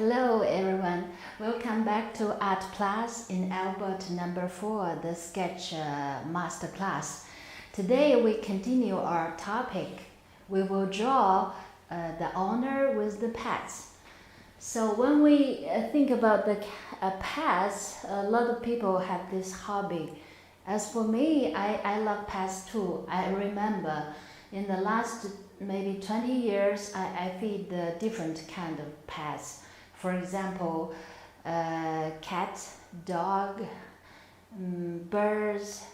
Hello everyone, welcome back to Art Platz in Alberta number 4, the sketch Masterclass. Today we continue our topic. We will draw the owner with the pets. So when we think about the pets, a lot of people have this hobby. As for me, I love pets too. I remember in the last maybe 20 years, I feed the different kind of pets. For example, cat, dog, birds,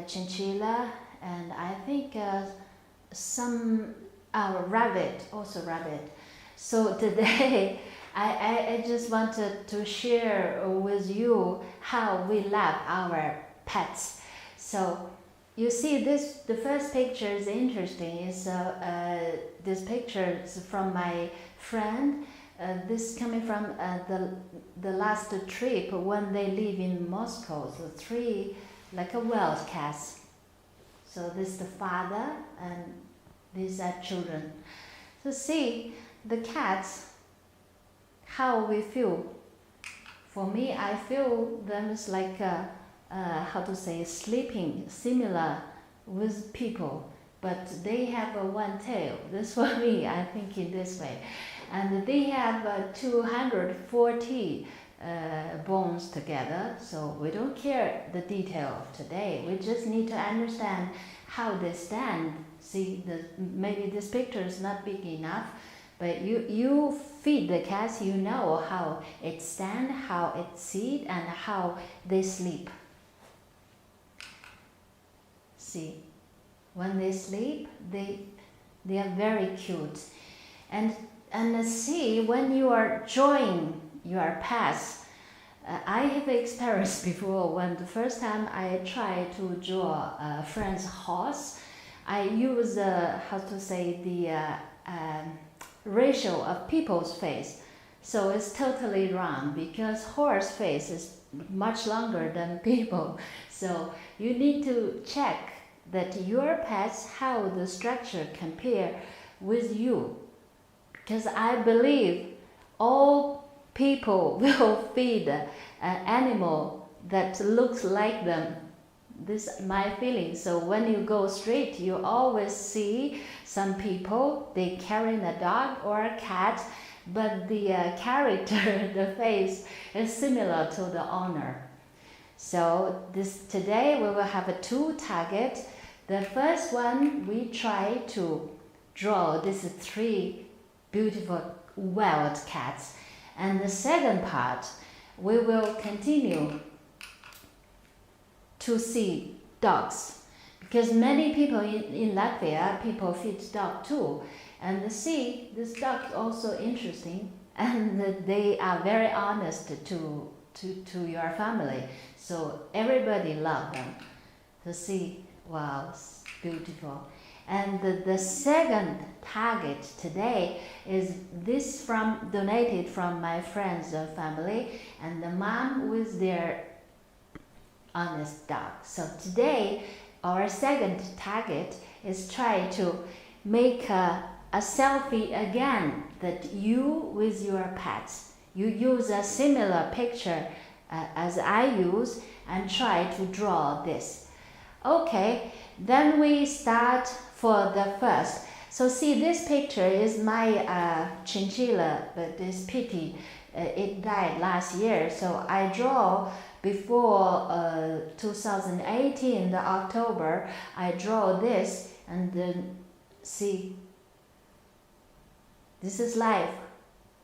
chinchilla, and I think some rabbit, also rabbit. So today I just wanted to share with you how we love our pets. So you see the first picture is interesting. It's this picture is from my friend. This coming from the last trip when they live in Moscow. So 3 like a wild cats. So this is the father and these are children. So see the cats, how we feel. For me, I feel them is like how to say, sleeping, similar with people, but they have one tail. This for me, I think in this way. And they have 240 bones together, so we don't care the detail of today. We just need to understand how they stand. See, maybe this picture is not big enough, but you feed the cats, you know how it stand, how it sit, and how they sleep. See, when they sleep, they are very cute. And see, when you are drawing your pets, I have experienced before when the first time I tried to draw a friend's horse, I use how to say the ratio of people's face. So it's totally wrong because horse face is much longer than people. So you need to check that your pets, how the structure compare with you. Because I believe all people will feed an animal that looks like them. This is my feeling. So when you go street, you always see some people, they carrying a dog or a cat, but the character, the face is similar to the owner. So today we will have 2 targets. The first one, we try to draw these 3 beautiful wild cats. And the second part, we will continue to see dogs. Because many people in Latvia, people feed dog too. And see, this dog is also interesting. And they are very honest to your family. So everybody loves them. To see, wow, it's beautiful. And the second target today is this donated from my friend's family and the mom with their honest dog. So today our second target is try to make a selfie again that you with your pets. You use a similar picture as I use and try to draw this. Okay, then we start for the first. So see, this picture is my chinchilla, but this pity, it died last year. So I draw before 2018, the October, I draw this and then see, this is life.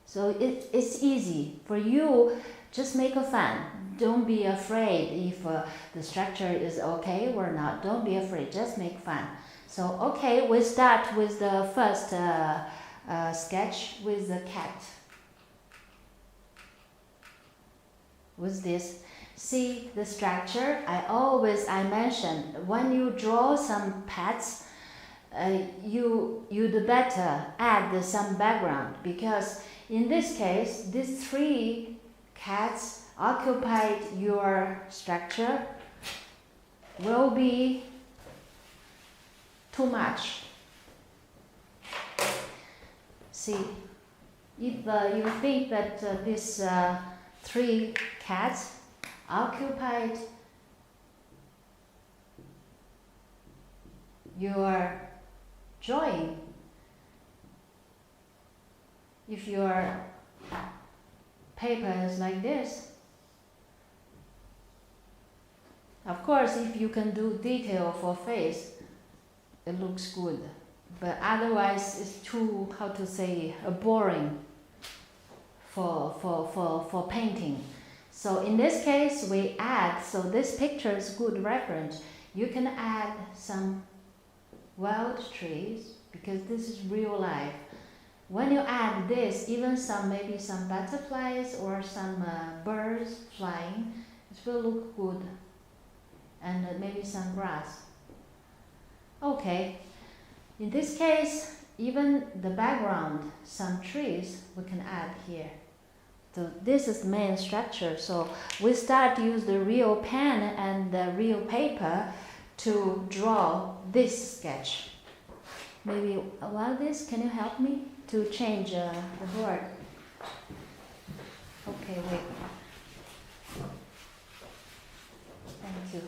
So it's easy for you, just make a fun. Don't be afraid if the structure is okay or not. Don't be afraid, just make fun. So, okay, we start with the first sketch with the cat. With this, see the structure. I mentioned when you draw some pets, you'd better add some background because in this case, these 3 cats occupied your structure will be too much. See, If you think that these 3 cats occupied your drawing, if your paper is like this, of course if you can do detail for face, it looks good, but otherwise it's too, how to say, boring for painting. So in this case we add, so this picture is good reference. You can add some wild trees because this is real life. When you add this, even some, maybe some butterflies or some birds flying, it will look good. And maybe some grass. Okay, in this case, even the background, some trees, we can add here. So this is the main structure. So we start to use the real pen and the real paper to draw this sketch. Maybe while this, can you help me to change the board? Okay, wait. Thank you.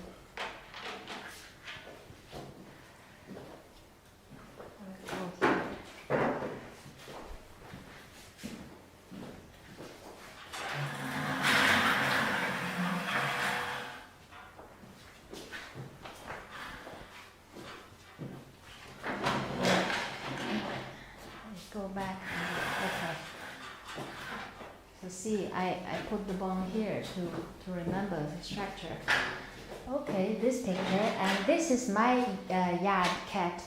Go back. Okay. So see, I put the bone here to remember the structure. Okay, this picture, and this is my yard cat.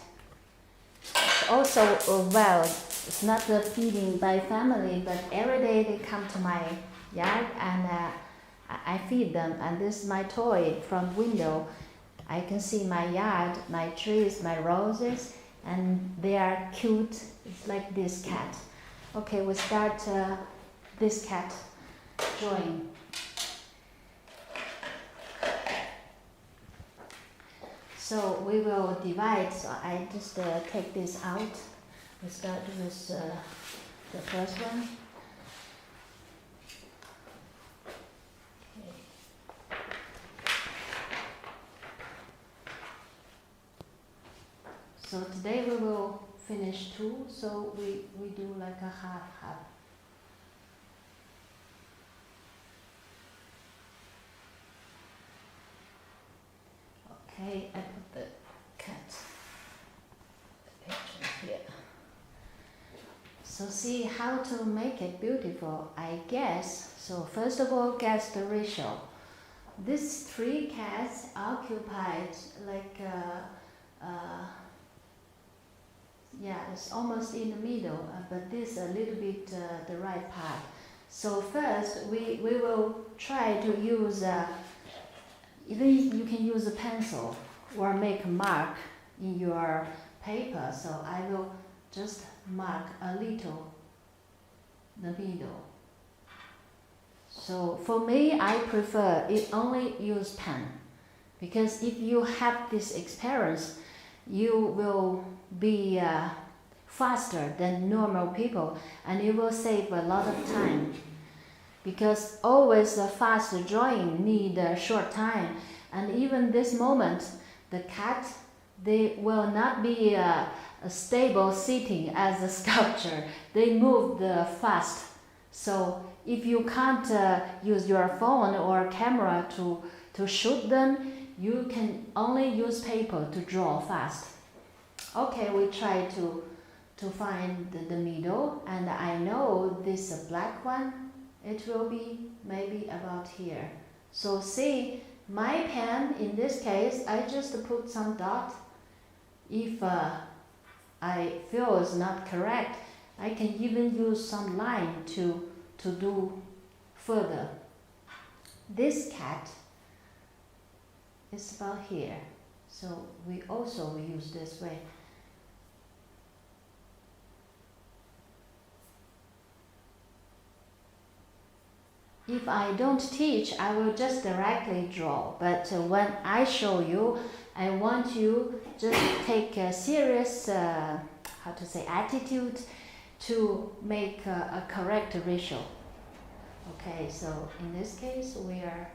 It's also wild. It's not feeding by family, but every day they come to my yard and I feed them. And this is my toy from window. I can see my yard, my trees, my roses, and they are cute. It's like this cat. Okay, we start this cat drawing. So we will divide. So I just take this out. We start with the first one. Okay. So today we will finish 2, so we do like a half. Okay, I put the cat picture here. So see how to make it beautiful, I guess. So first of all, guess the ratio. These 3 cats occupied like yeah, it's almost in the middle, but this a little bit the right part. So first we will try to use, even you can use a pencil or make a mark in your paper. So I will just mark a little the middle. So for me, I prefer it only use pen, because if you have this experience, you will be faster than normal people, and it will save a lot of time, because always a fast drawing need a short time. And even this moment, the cat, they will not be a stable sitting as a sculpture. They move fast. So if you can't use your phone or camera to shoot them, you can only use paper to draw fast. Okay, we try to find the middle, and I know this black one, it will be maybe about here. So see, my pen, in this case, I just put some dot. If I feel it's not correct, I can even use some line to do further. This cat is about here, so we also use this way. If I don't teach, I will just directly draw. But when I show you, I want you just take a serious, attitude to make a correct ratio. Okay, so in this case we are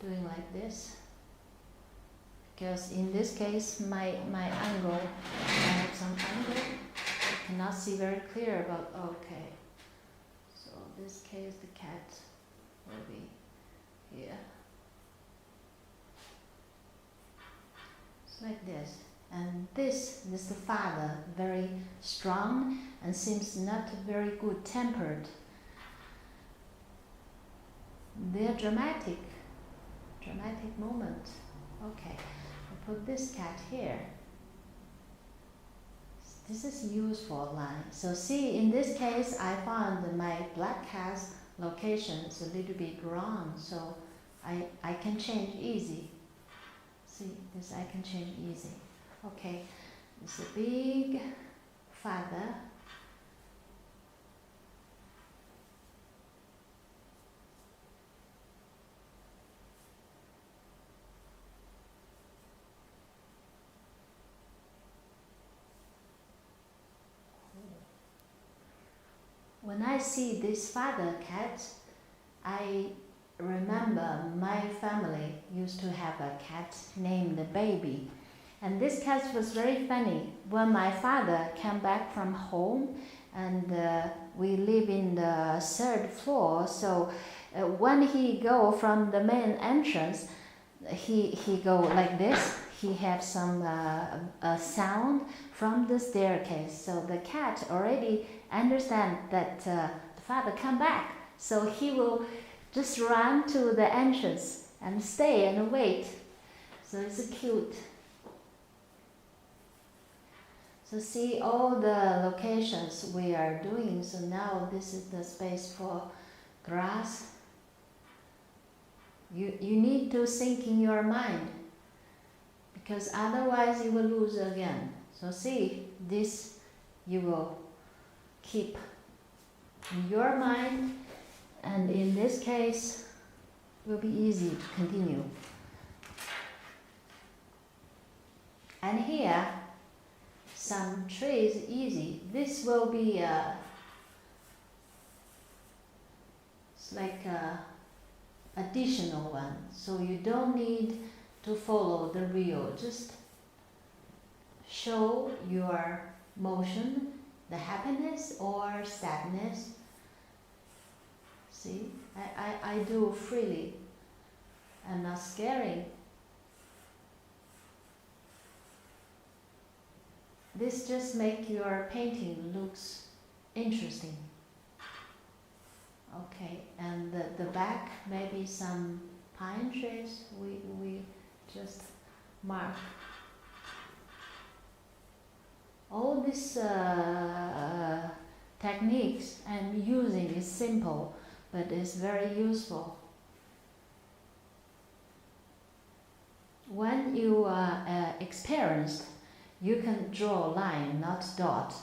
doing like this, because in this case my angle, I have some angle, I cannot see very clear about, okay, so in this case the cat will be here. It's like this. And this is the father, very strong and seems not very good tempered. They're dramatic moment. Okay, I put this cat here. This is useful line. So see, in this case, I found my black cat's location is a little bit wrong, so I can change easy. See, this I can change easy. Okay, it's a big feather. When I see this feather cat, I remember my family used to have a cat named Baby. And this cat was very funny. When my father came back from home, and we live in the third floor, so when he go from the main entrance, he go like this. He have some sound from the staircase. So the cat already understand that the father come back. So he will just run to the entrance and stay and wait. So it's cute. So see all the locations we are doing. So now this is the space for grass. You need to think in your mind, because otherwise you will lose again. So see, this you will keep in your mind, and in this case will be easy to continue. And here some trees easy. This will be it's like a additional one, so you don't need to follow the reel. Just show your motion, the happiness or sadness. See, I do freely. I'm not scaring. This just make your painting looks interesting. Okay, and the back, maybe some pine trees, we just mark. All these techniques I'm using is simple, but it's very useful. When you are experienced, you can draw a line, not dot.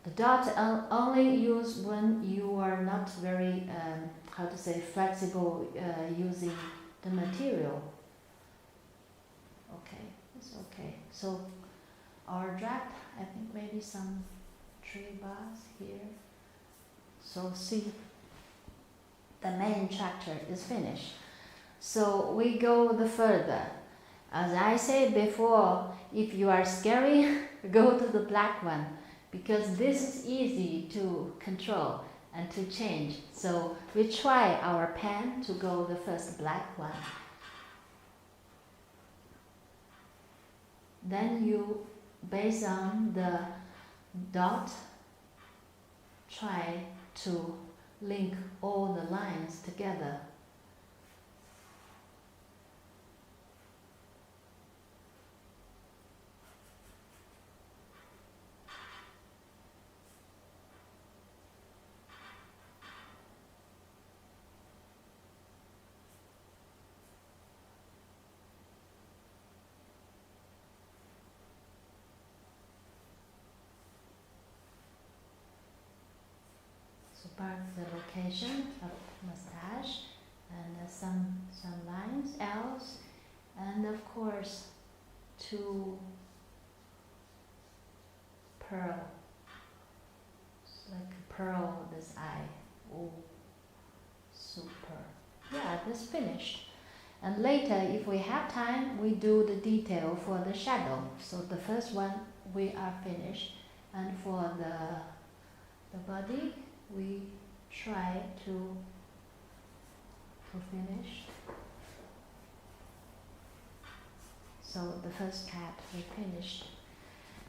The dot only use when you are not very, flexible using the material. Okay, it's okay. So our draft, I think maybe some tree bars here. So see, the main chapter is finished. So we go the further. As I said before, if you are scary, go to the black one, because this is easy to control and to change. So we try our pen to go the first black one. Then you, based on the dot, try to link all the lines together. Mark the location of mustache and some lines else, and of course 2 pearl. like a pearl, this eye. Oh, super. Yeah, that's finished. And later, if we have time, we do the detail for the shadow. So the first one, we are finished. And for the body, we try to finish. So the first cat we finished.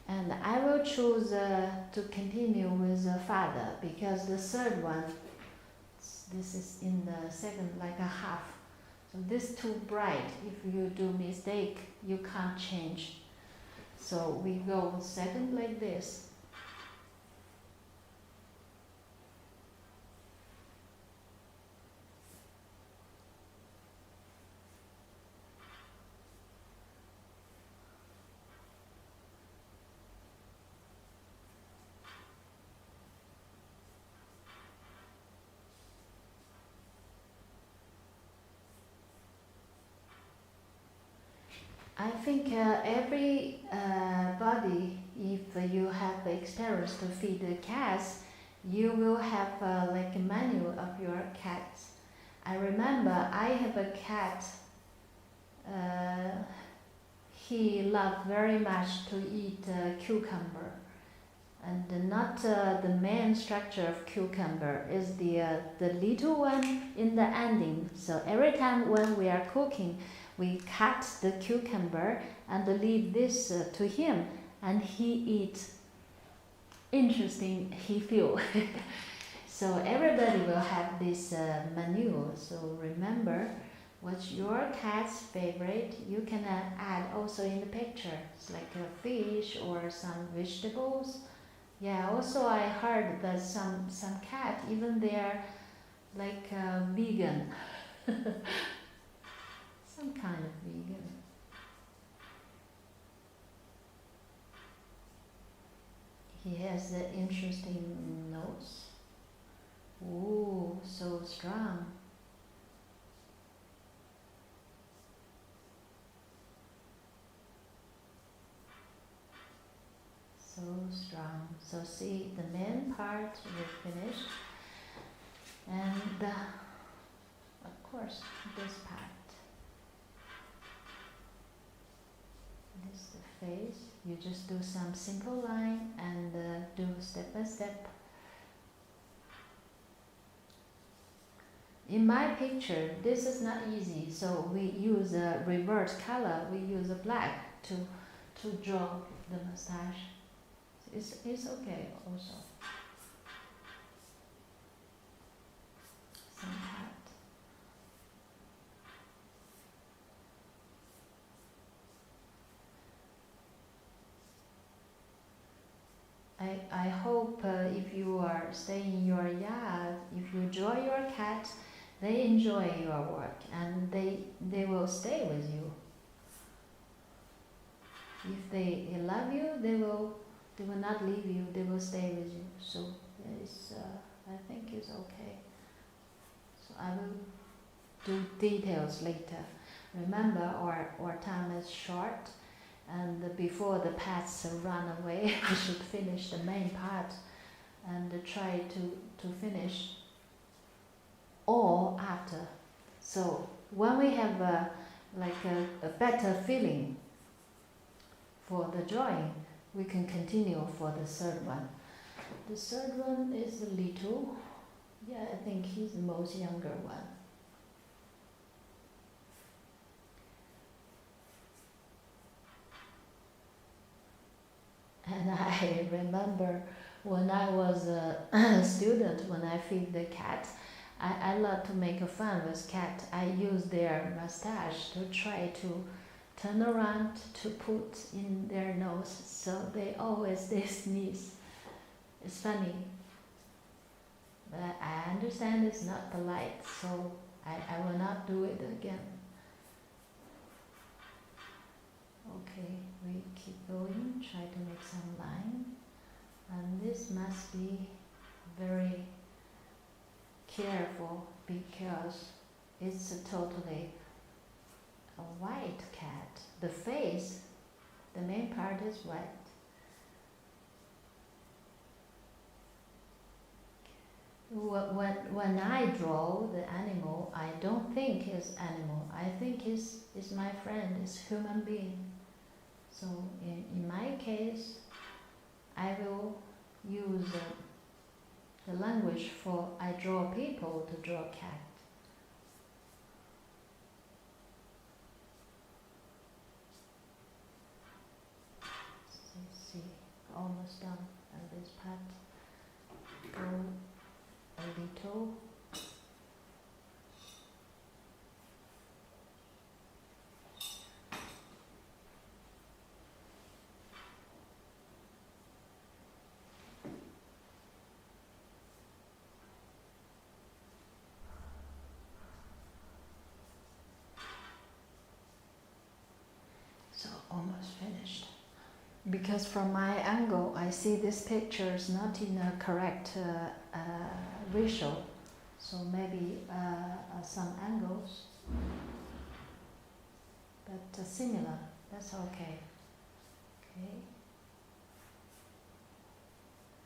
And I will choose to continue with the father, because the third one, this is in the second, like a half. So this too bright. If you do mistake, you can't change. So we go second like this. I think every body, if you have the experience to feed the cats, you will have like a manual of your cats. I remember I have a cat. He loved very much to eat cucumber, and not the main structure of cucumber is the little one in the ending. So every time when we are cooking, we cut the cucumber and leave this to him, and he eats. Interesting, he feel. So everybody will have this menu. So remember, what's your cat's favorite? You can add also in the picture. It's like a fish or some vegetables. Yeah. Also, I heard that some cat, even they're like vegan. Some kind of vegan. He has an interesting nose. Ooh, so strong. So strong. So see, the main part we finished, and of course this part. This is the face. You just do some simple line and do step by step. In my picture, this is not easy, so we use a reverse color. We use a black to draw the mustache. It's okay also. Some part. I hope if you are staying in your yard, if you enjoy your cat, they enjoy your work and they will stay with you. If they love you, they will not leave you. They will stay with you. So it's I think it's okay. So I will do details later. Remember, our time is short. And before the pets run away, we should finish the main part and try to finish all after. So when we have a better feeling for the drawing, we can continue for the third one. The third one is the little. Yeah, I think he's the most younger one. And I remember when I was a student, when I feed the cat, I love to make a fun with cat. I use their mustache to try to turn around to put in their nose, so they always sneeze. It's funny, but I understand it's not polite, so I will not do it again. Okay, we keep going, try to make some line, and this must be very careful because it's a totally a white cat. The face, the main part is white. When I draw the animal, I don't think it's animal. I think it's my friend, it's human being. So in my case, I will use the language for I draw people to draw cat. See, almost done. And this part go a little. So almost finished. Because from my angle, I see this picture is not in a correct ratio. So maybe some angles, but similar. That's okay. Okay.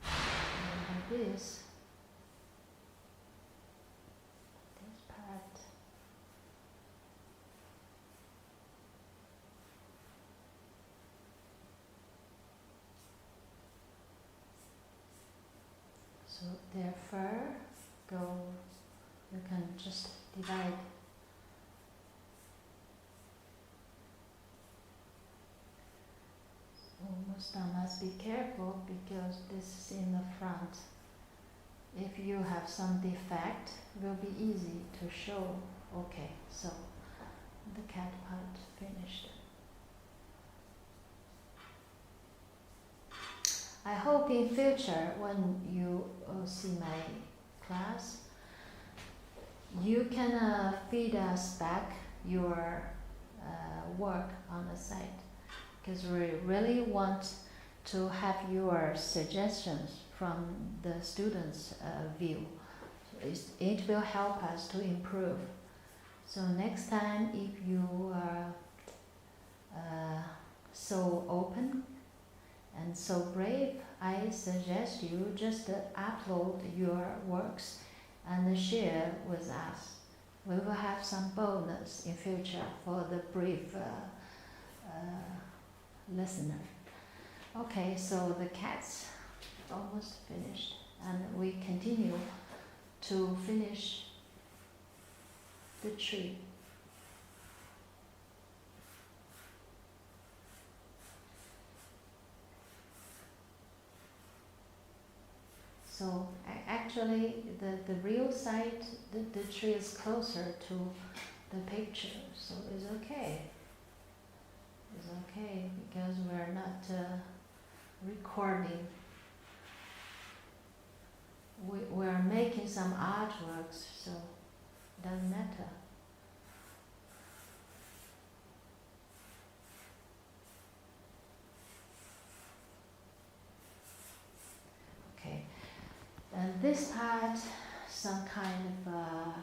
And like this part. So their fur go, you can just divide. Almost done. Must be careful because this is in the front. If you have some defect, it will be easy to show. Okay, so the cat part finished. I hope in future when you see my class, you can feed us back your work on the site, because we really want to have your suggestions from the students' view. So it will help us to improve. So next time, if you are so open and so brave, I suggest you just upload your works and share with us. We will have some bonus in future for the brave listener. Okay, so the cat's almost finished, and we continue to finish the tree. So actually the real site, the tree is closer to the picture, so it's okay. It's okay because we're not recording. We're making some artworks, so it doesn't matter. Okay, and this part, some kind of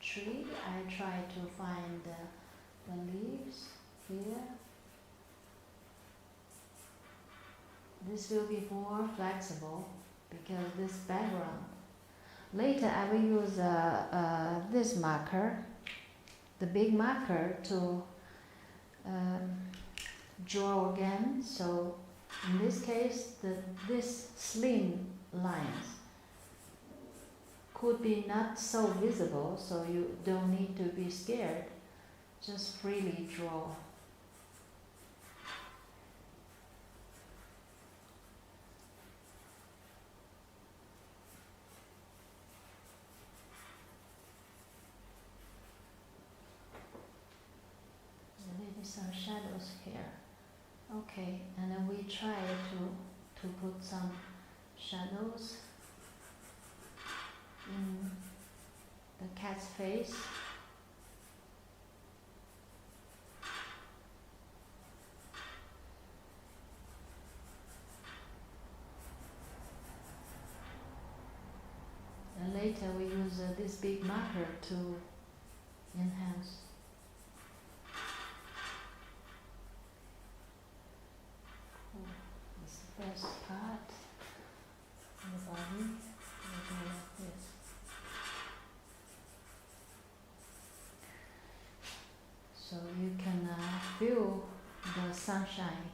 tree. I try to find the leaves here. This will be more flexible because this background. Later I will use this marker, the big marker, to draw again. So in this case, this slim lines could be not so visible, so you don't need to be scared. Just freely draw. Maybe some shadows here. Okay, and then we try to put some shadows in the cat's face. And later we use this big marker to enhance. This is the first part of the body. We go like this. the sunshine.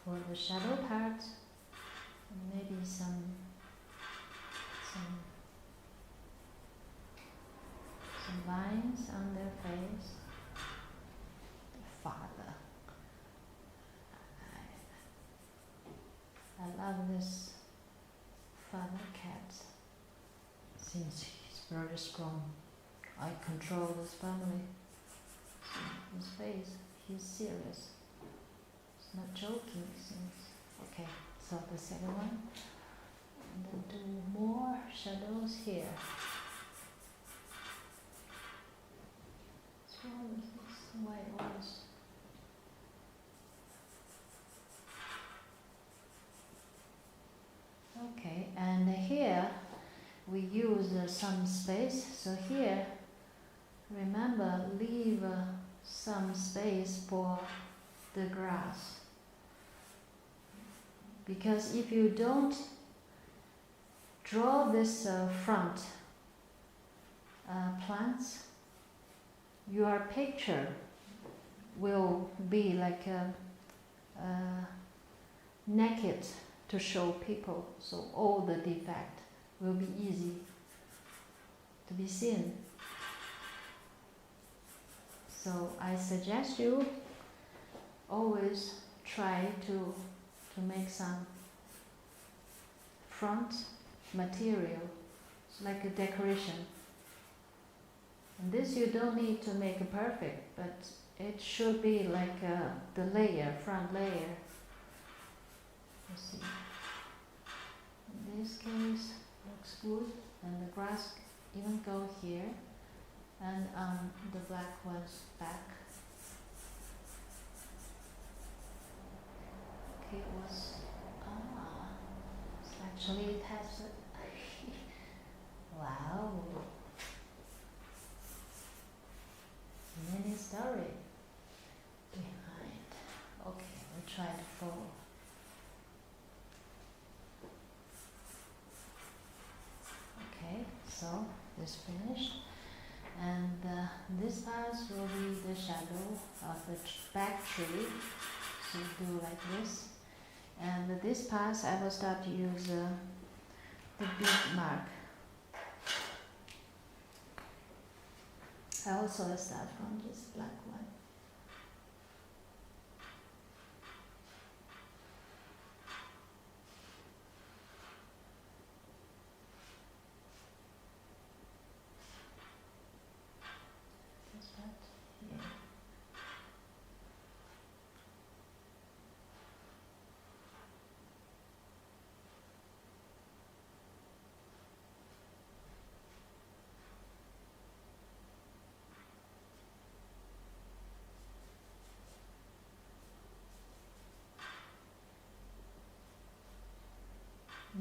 For the shadow part, maybe some lines on their face. Father, I love this father cat. Seems he's very strong. I control this family. See his face, he's serious. Not joking, seems. Okay, so the second one. And then do more shadows here. What's wrong with this white always? Okay, and here we use some space. So here, remember, leave some space for the grass. Because if you don't draw this front plants, your picture will be like naked to show people. So all the defect will be easy to be seen. So I suggest you always try to make some front material, like a decoration. And this you don't need to make it perfect, but it should be like the layer, front layer. You see. In this case, looks good, and the grass even go here, and the black one's back. It was, actually it has a, wow, many story behind. Okay, we'll try to follow. Okay, so this finished, and this part will be the shadow of the back tree. So do like this. And this part I will start to use the big mark. I also start from this black one. This part here.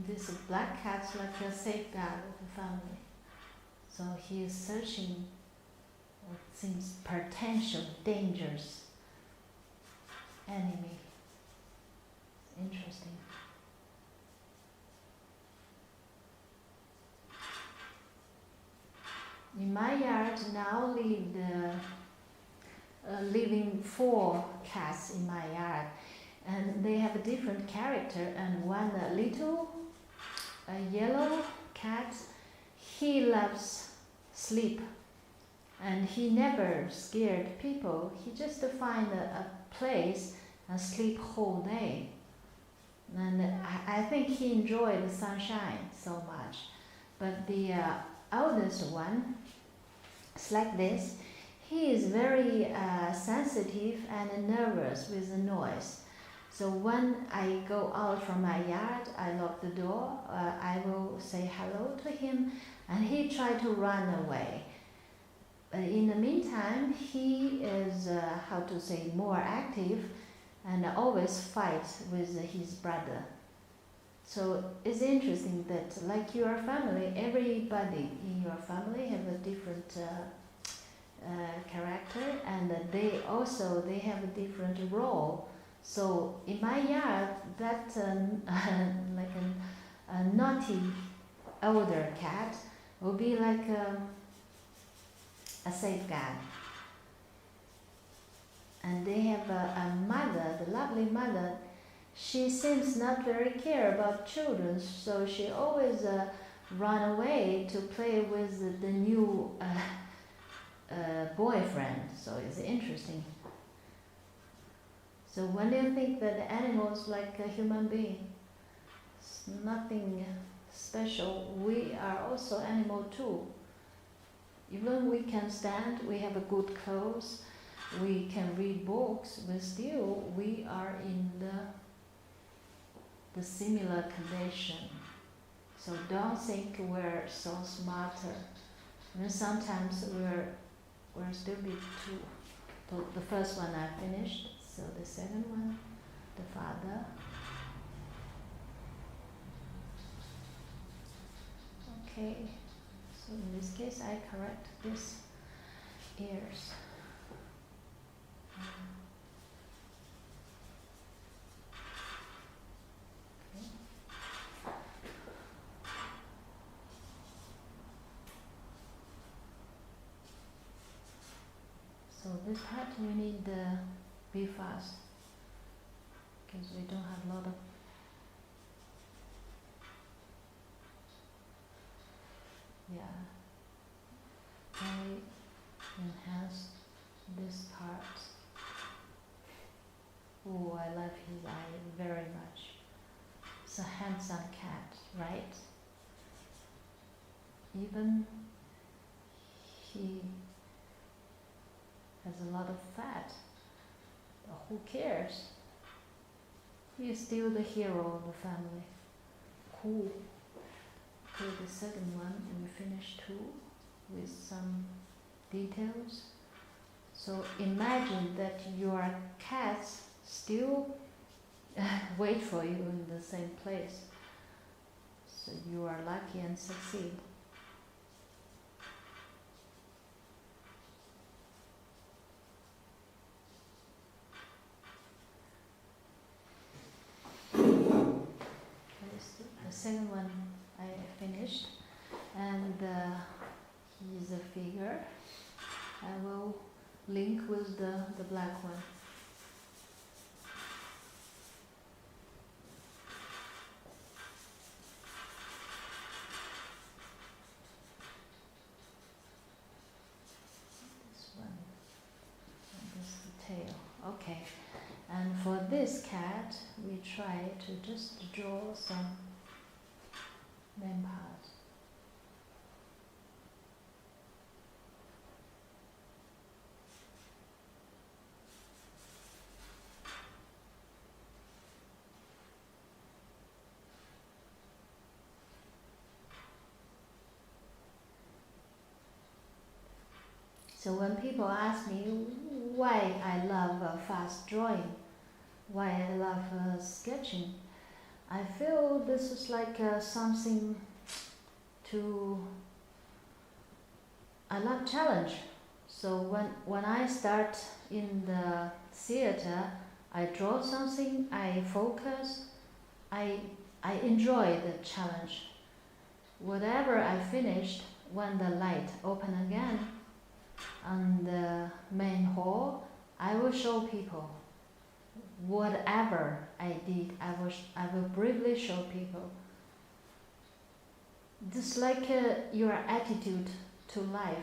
This black cat's like a safeguard of the family. So he is searching what seems potential dangerous enemy. Interesting. In my yard now living 4 cats in my yard, and they have a different character. And one little yellow cat, he loves sleep, and he never scared people. He just find a place and sleep whole day. And I think he enjoyed the sunshine so much. But the oldest one, it's like this. He is very sensitive and nervous with the noise. So when I go out from my yard, I lock the door, I will say hello to him, and he try to run away. In the meantime, he is, how to say, more active and always fights with his brother. So it's interesting that, like your family, everybody in your family have a different character, and they have a different role. So in my yard, that like a naughty older cat will be like a safeguard. And they have a mother, the lovely mother. She seems not very care about children, so she always run away to play with the new boyfriend. So it's interesting. So when you think that animals like a human being, it's nothing special. We are also animal too. Even we can stand, we have a good clothes, we can read books, but still we are in the similar condition. So don't think we're so smarter. And sometimes we're still bit too. So the first one I finished. So the second one, the father. Okay. So in this case, I correct this ears. Okay. So this part we need be fast because we don't have a lot of. Yeah. I enhance this part. Oh, I love his eye very much. It's a handsome cat, right? Even he has a lot of fat. But who cares? He is still the hero of the family. Cool. Okay, the second one, we finished two with some details. So imagine that your cats still wait for you in the same place. So you are lucky and succeed. The second one I finished, and he is a figure. I will link with the black one. This one, and this is the tail. Okay, and for this cat, we try to just draw some main part. So when people ask me why I love fast drawing, why I love sketching, I feel this is like something I love challenge. So when I start in the theater, I draw something, I focus, I enjoy the challenge. Whatever I finished, when the light open again on the main hall, I will show people. Whatever I did, I will briefly show people. Just like your attitude to life.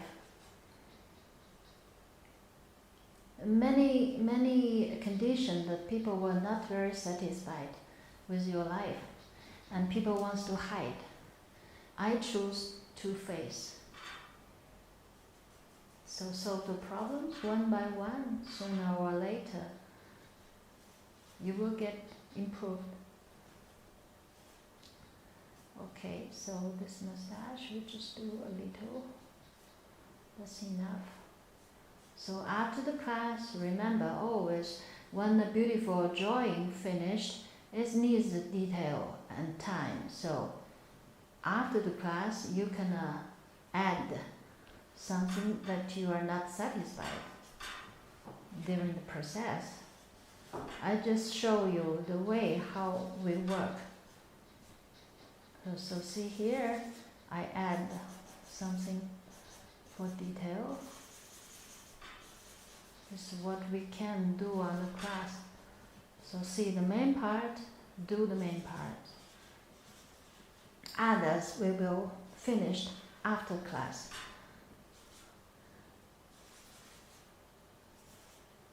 Many conditions that people were not very satisfied with your life, and people wants to hide. I choose to face. So solve the problems one by one, sooner or later. you will get improved. Okay, so this mustache, we just do a little. That's enough. So after the class, remember always, when the beautiful drawing finished, it needs detail and time. So after the class, you can add something that you are not satisfied during the process. I just show you the way how we work. So see here, I add something for detail. This is what we can do on the class. So see the main part, do the main part. Others we will finish after class.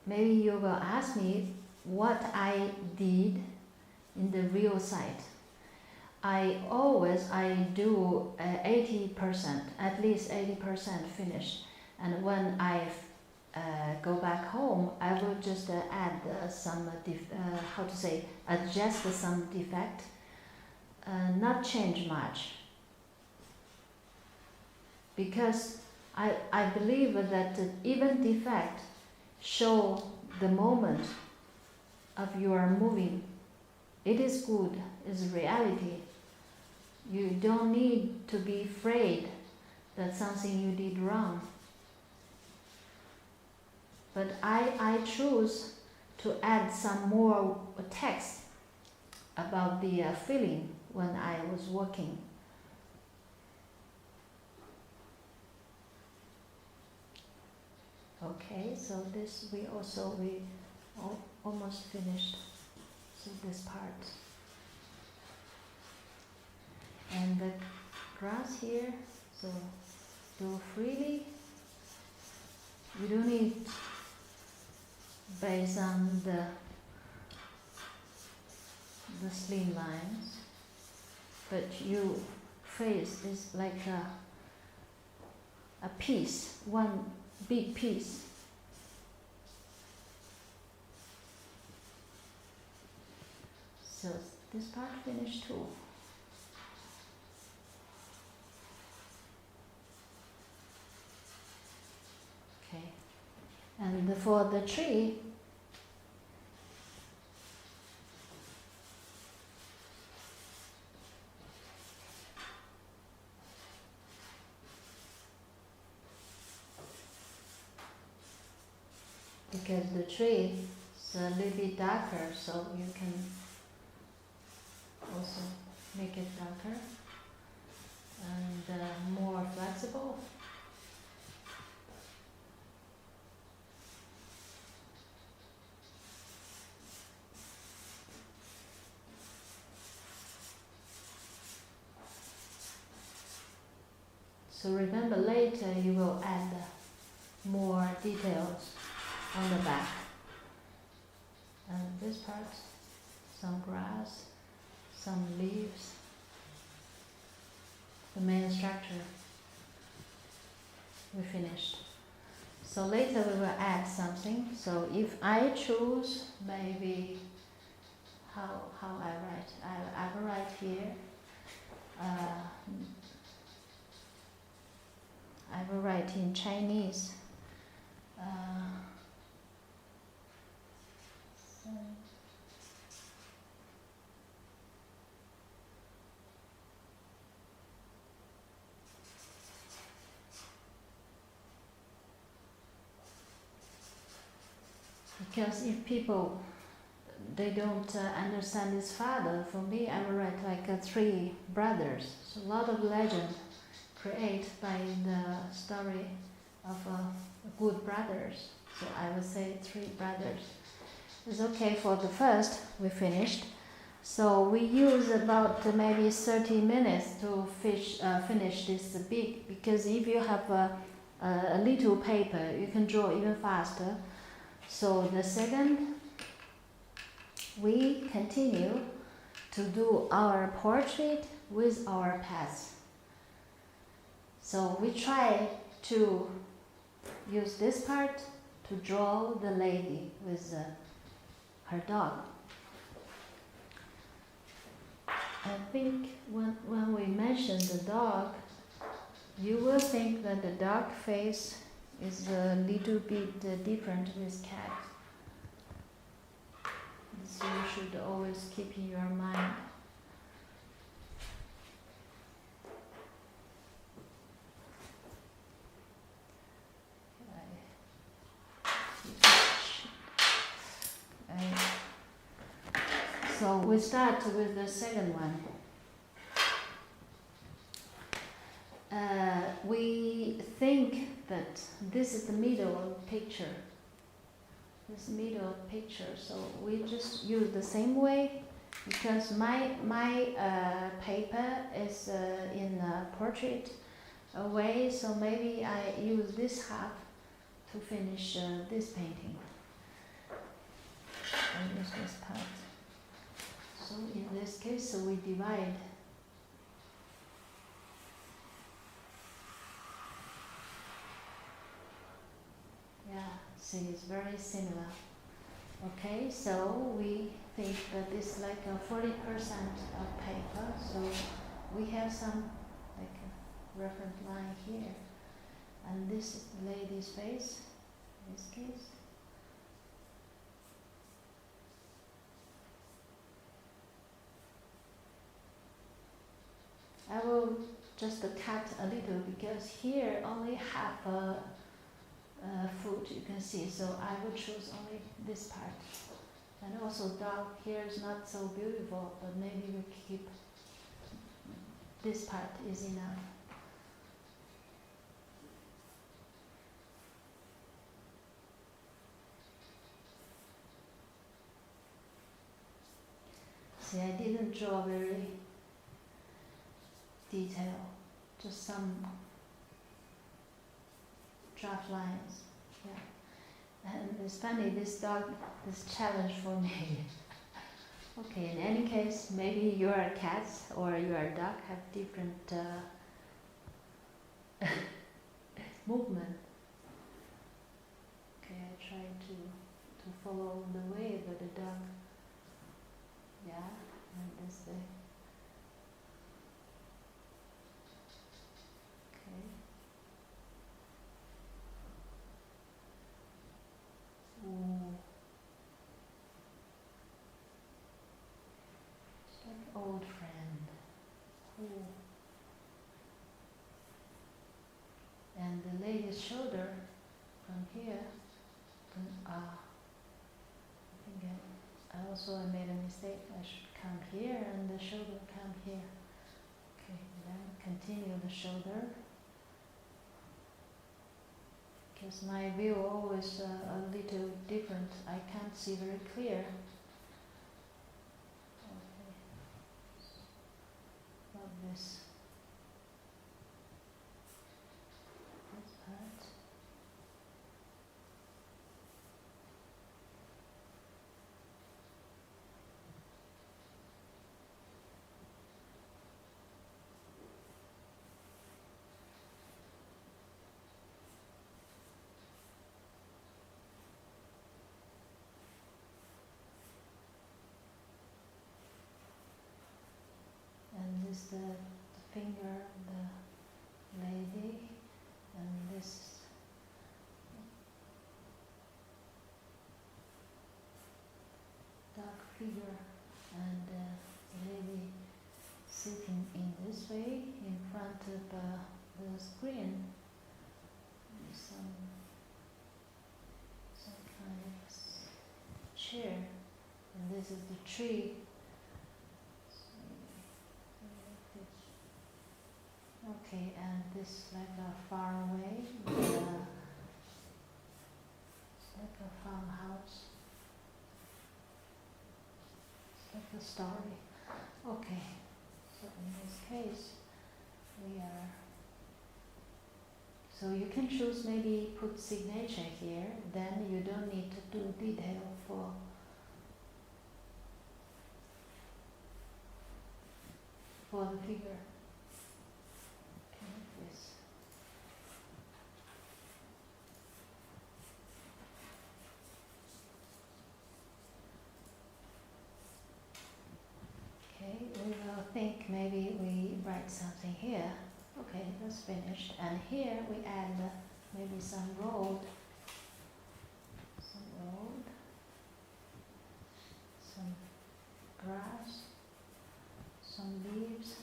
Maybe you will ask me what I did in the real site. I do 80%, at least 80% finished. And when I go back home, I will just add some, adjust some defect, not change much. Because I believe that even defect show the moment of your moving. It is good, it's reality. You don't need to be afraid that something you did wrong. But I choose to add some more text about the feeling when I was working. Okay, so this we almost finished. So this part. And the grass here, so do freely. You don't need based on the slim lines, but your face is like a piece, one big piece. So this part finished too. Okay, and for the tree, because the tree is a little bit darker, so you can also make it darker and more flexible. So remember, later you will add more details on the back. And this part, some grass, some leaves, the main structure we finished. So later we will add something. So if I choose, maybe how I write, I will write here. I will write in Chinese. Because if people, they don't understand his father, for me I will write like 3 brothers. So a lot of legend created by the story of good brothers. So I would say 3 brothers. It's okay for the first, we finished. So we use about maybe 30 minutes to finish this big, because if you have a little paper, you can draw even faster. So the second, we continue to do our portrait with our pets. So we try to use this part to draw the lady with her dog. I think when we mention the dog, you will think that the dog face is a little bit different with cat. This you should always keep in your mind. So we start with the second one. We think that this is the middle of picture. This middle picture. So we just use the same way because my paper is in a portrait way. So maybe I use this half to finish this painting. I use this part. So in this case, we divide. Yeah, see, it's very similar. Okay, so we think that it's like a 40% of paper. So we have some like a reference line here, and this is the lady's face. In this case. I will just cut a little because here only half foot you can see, so I will choose only this part. And also dog here is not so beautiful, but maybe we keep this part is enough. See, I didn't draw very detail, just some draft lines. Yeah. And it's funny, this dog, this challenge for me. Okay, in any case, maybe your cats or your dog have different movement. Okay, I try to follow the way, but the dog, yeah, and this way. Okay. Ooh. It's like old friend. Ooh. And the lady's shoulder from here. I think I also made a mistake. I should come here and the shoulder come here. Okay, then continue the shoulder. Because my view always a little different. I can't see very clear. Okay. About this. This part. And this the finger of the lady, and this dark figure, and the lady sitting in this way in front of the screen. Some kind of chair, and this is the tree. Okay, and this like a far away, it's like a farmhouse. It's like a story. Okay, so in this case, we are. So you can choose maybe put signature here, then you don't need to do detail for the figure. This. Okay, we will maybe we write something here. Okay, that's finished. And here we add maybe some road, some grass, some leaves,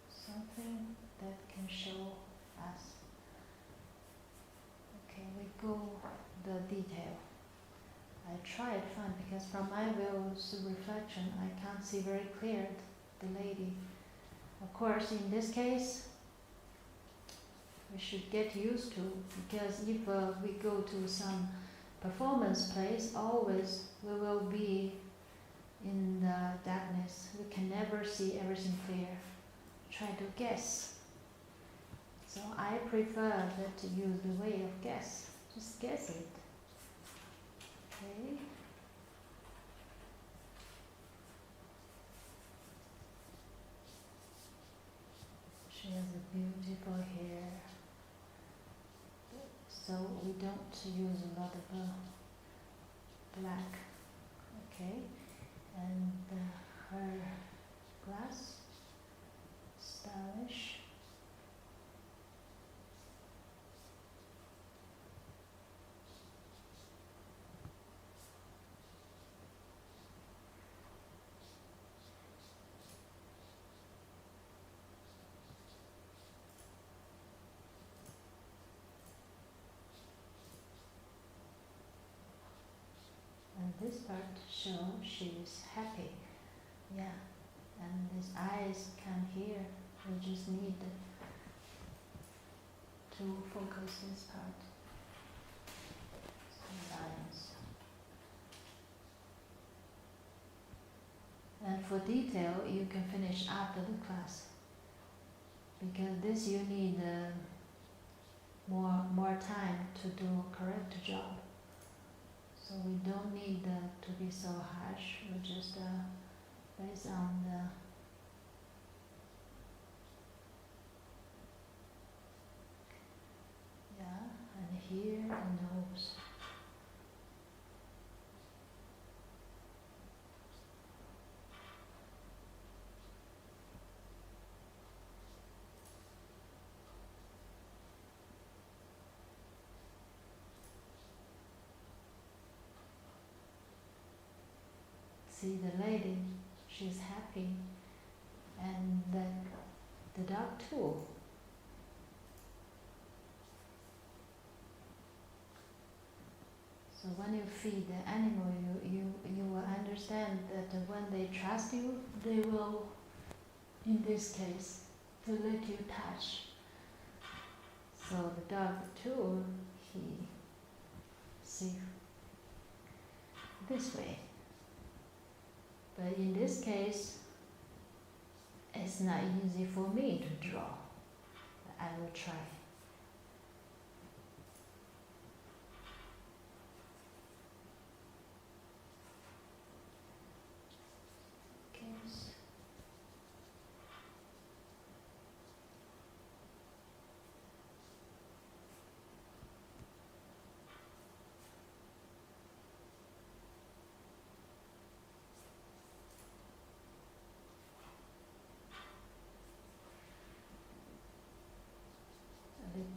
something that can show us. Okay, we go the detail. I try to find, because from my views reflection I can't see very clear the lady. Of course, in this case, we should get used to, because if we go to some performance place, always we will be in the darkness. We can never see everything clear. Try to guess. So I prefer that to use the way of guess. Just guess it. Okay. She has a beautiful hair. So we don't use a lot of black. Okay. And her glass, stylish. And this part shows she's happy. Yeah. And his eyes can hear. We just need to focus this part. Some lines. And for detail, you can finish after the class, because this you need more time to do a correct job. So we don't need to be so harsh. We just based on the and here the nose. See the lady, she's happy, and the dog too. So when you feed the animal, you will understand that when they trust you, they will, in this case, to let you touch. So the dog too, he see this way. But in this case, it's not easy for me to draw. I will try.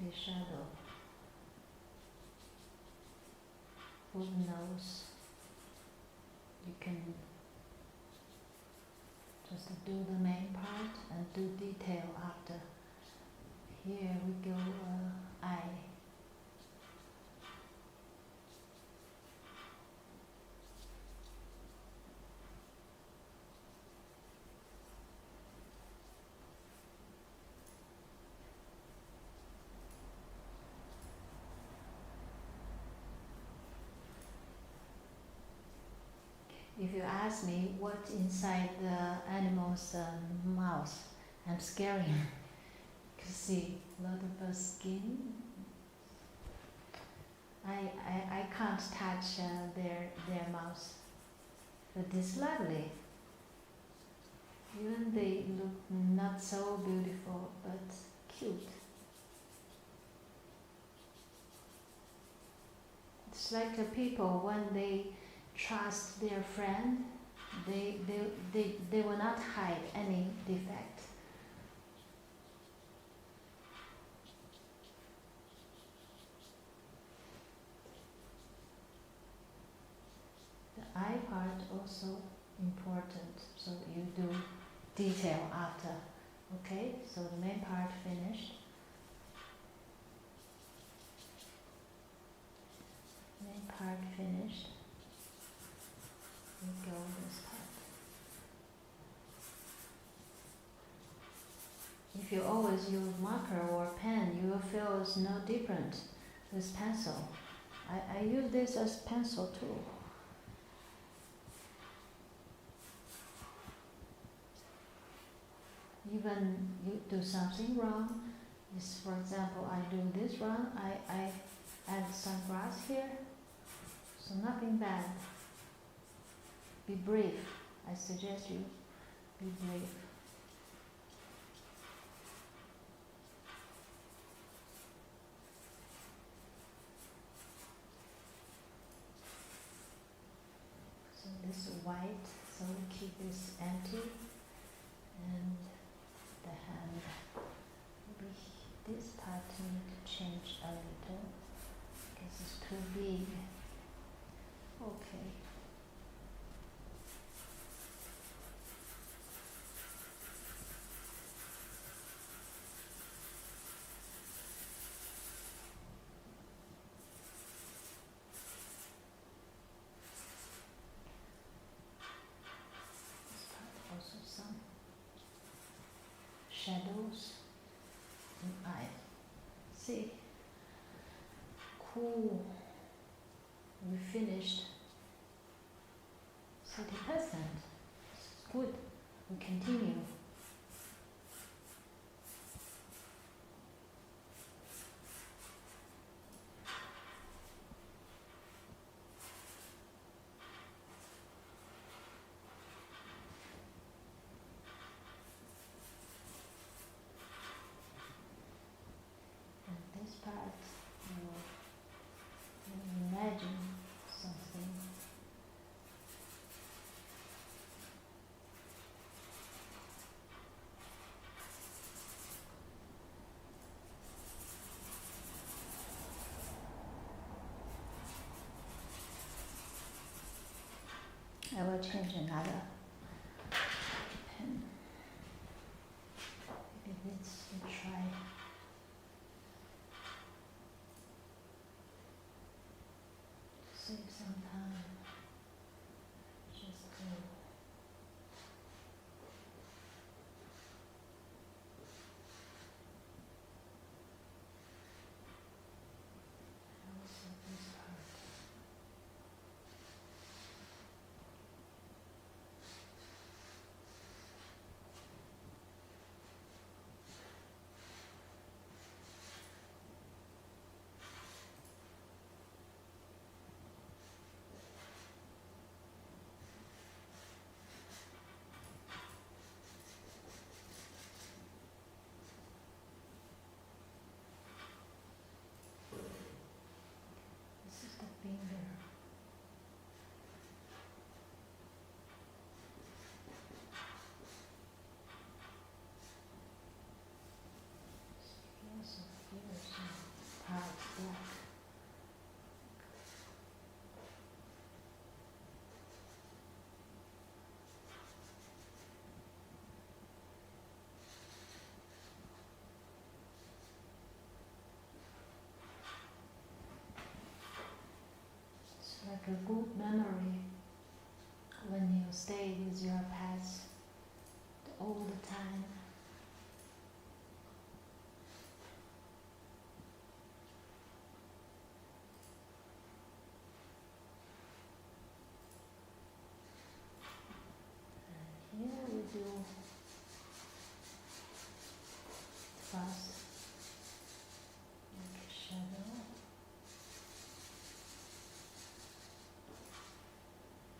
The shadow for the nose. You can just do the main part and do detail after. Here we go, eye. If you ask me what's inside the animal's mouth, I'm scared. You can see a lot of skin. I can't touch their mouth, but it's lovely. Even they look not so beautiful, but cute. It's like the people when they trust their friend, They will not hide any defect. The eye part also important, so you do detail after. Okay, so the main part finished. Main part finished. We go this part. If you always use marker or pen, you will feel it's no different with pencil. I use this as pencil too. Even you do something wrong, this, for example, I do this wrong, I add some grass here, so nothing bad. Be brave. I suggest you be brave. So this is white, so we keep this empty, and the hand, maybe this part need to change a little because it's too big. Okay. This part also some shadows in eye. See? Cool. We finished 30%. It's good. We continue. And this part, you imagine something. I will change another pen. Maybe this we try. Save some time. Just to also this part. This is the finger. Also feel some parts black. It's like a good memory when you stay with your pets all the time. And here we do fast, like a shadow.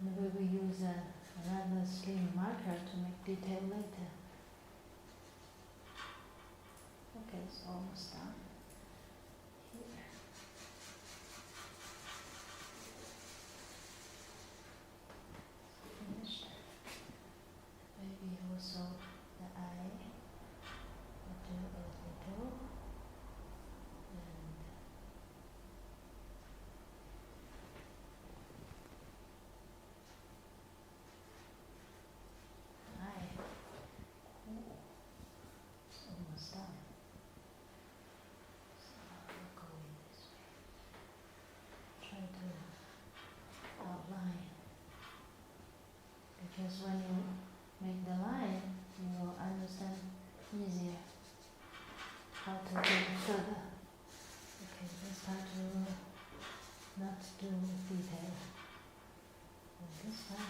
And we will use another slim marker to make detail later. because when you make the line, you will understand easier how to go further. Okay, this part we will not do detail. And this part.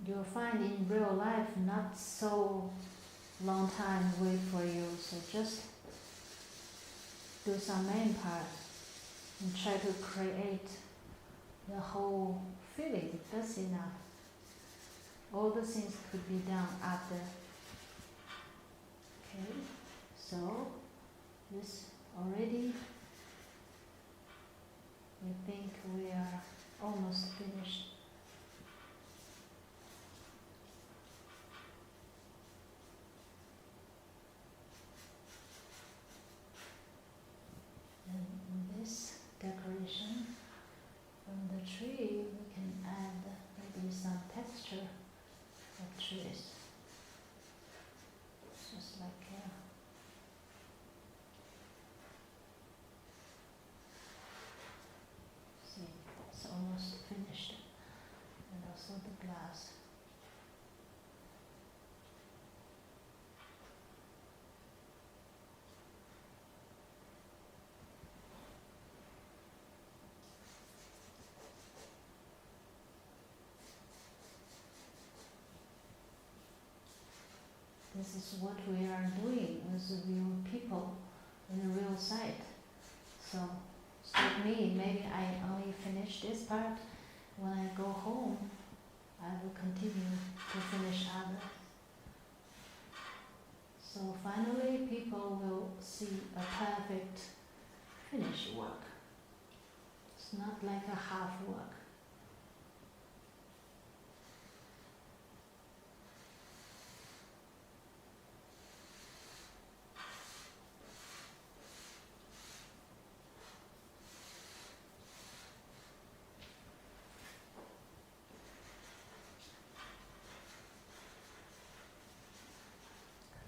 You'll find in real life not so long time wait for you, so just do some main part and try to create the whole feeling. That's enough. All the things could be done after. Okay, so this already, we think we are almost finished. This decoration from the tree, we can add maybe some texture of trees, just like see, it's almost finished, and also the glass. This is what we are doing with the real people in the real site. So, it's like me, maybe I only finish this part. When I go home, I will continue to finish others. So finally, people will see a perfect finished work. It's not like a half work.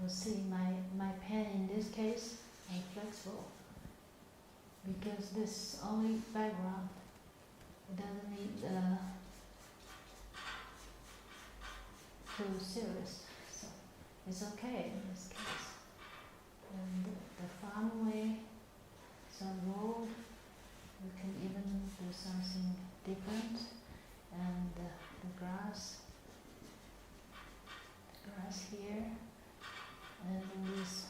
You'll see my pen in this case is flexible because this is only background. It doesn't need too serious, so it's okay in this case. And the farmway, some road, you can even do something different, and the grass here. And this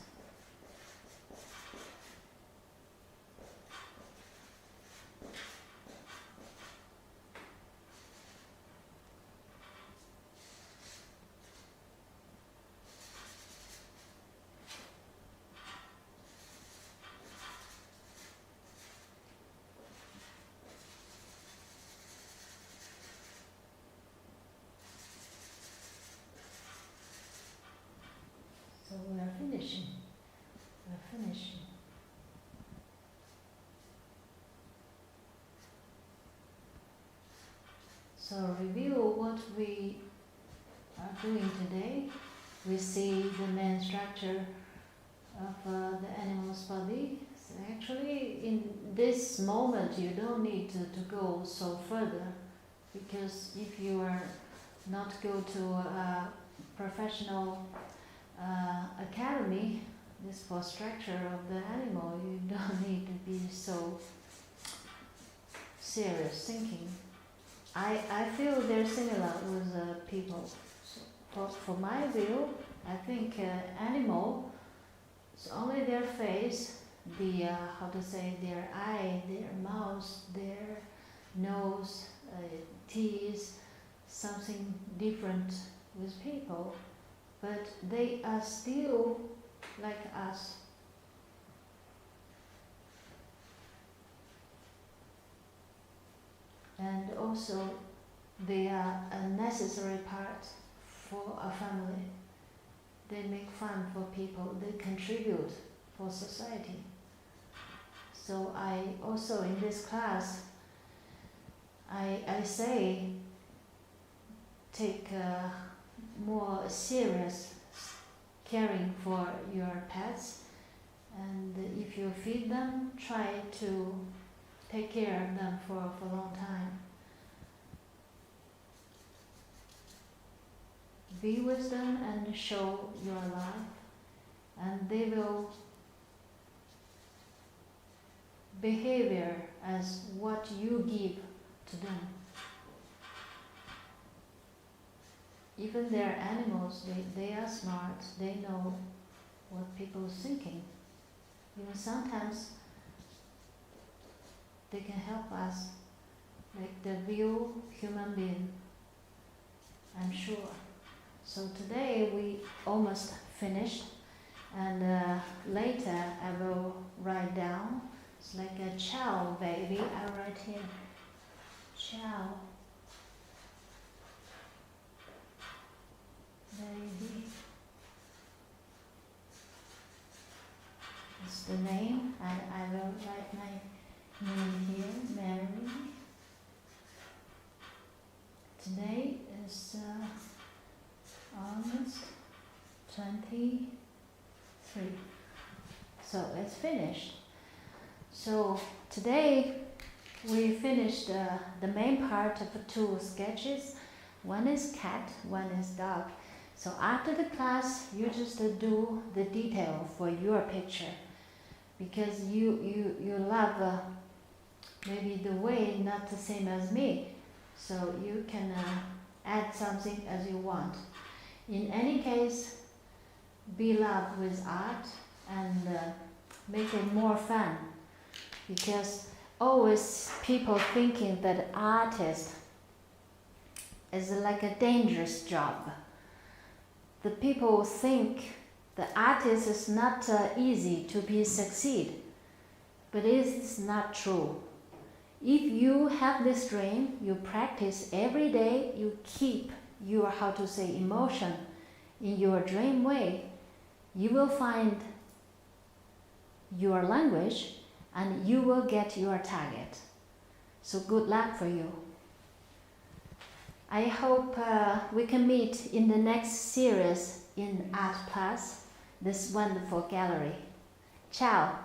so we are finishing. We're finishing. So review what we are doing today. We see the main structure of the animal's body. So actually, in this moment, you don't need to go so further, because if you are not go to a professional academy, this for structure of the animal, you don't need to be so serious thinking. I feel they're similar with people. So for my view, I think animal, it's only their face, the how to say, their eye, their mouth, their nose, teeth, something different with people. But they are still like us. And also, they are a necessary part for a family. They make fun for people. They contribute for society. So I also in this class, I say take more serious caring for your pets, and if you feed them, try to take care of them for a long time. Be with them and show your love, and they will behavior as what you give to them. Even they're animals, they are smart, they know what people are thinking. Even sometimes they can help us, like the real human being, I'm sure. So today we almost finished, and later I will write down. It's like a ciao baby. I write here, ciao baby. It's the name, and I will write my name here, Mary. Today is August 23. So it's finished. So today we finished the main part of the two sketches. One is cat, one is dog. So after the class, you just do the detail for your picture, because you love maybe the way not the same as me. So you can add something as you want. In any case, be loved with art and make it more fun, because always people thinking that artist is like a dangerous job. The people think the artist is not easy to be succeed, but it is not true. If you have this dream, you practice every day, you keep your, how to say, emotion in your dream way, you will find your language and you will get your target. So good luck for you. I hope we can meet in the next series in Art Platz, this wonderful gallery. Ciao!